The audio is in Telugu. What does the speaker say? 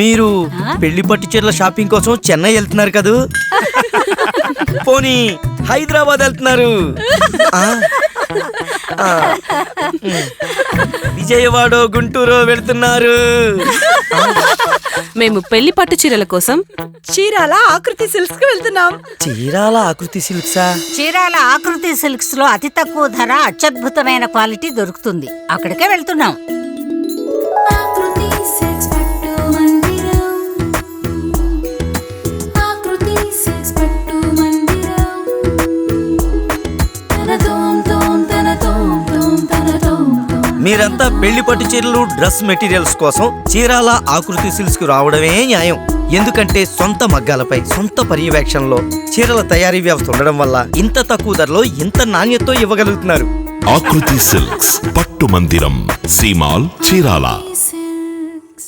మీరు పెళ్లి పట్టు చీరల షాపింగ్ కోసం చెన్నై వెళ్తున్నారు కదూ? పోనీ హైదరాబాద్ వెళ్తున్నారు? విజయవాడ గుంటూరు వెళ్తున్నారు? మేము పెళ్లి పట్టు చీరల కోసం చీరాల ఆకృతి సిల్క్స్ కి వెళ్తున్నాం. చీరాల ఆకృతి సిల్క్సా? చీరాల ఆకృతి సిల్క్స్ లో అతి తక్కువ ధర, అత్యద్భుతమైన క్వాలిటీ దొరుకుతుంది. అక్కడికే వెళ్తున్నాం. మీరంతా పెళ్లి పట్టు చీరలు, డ్రెస్ మెటీరియల్స్ కోసం చీరాల ఆకృతి సిల్క్స్ కు రావడమే న్యాయం. ఎందుకంటే సొంత మగ్గాలపై సొంత పర్యవేక్షణలో చీరల తయారీ వ్యవస్థ ఉండడం వల్ల ఇంత తక్కువ ధరలో ఇంత నాణ్యతతో ఇవ్వగలుగుతున్నారు. ఆకృతి సిల్క్స్ పట్టు మందిరం, సీమాల్, చీరాల.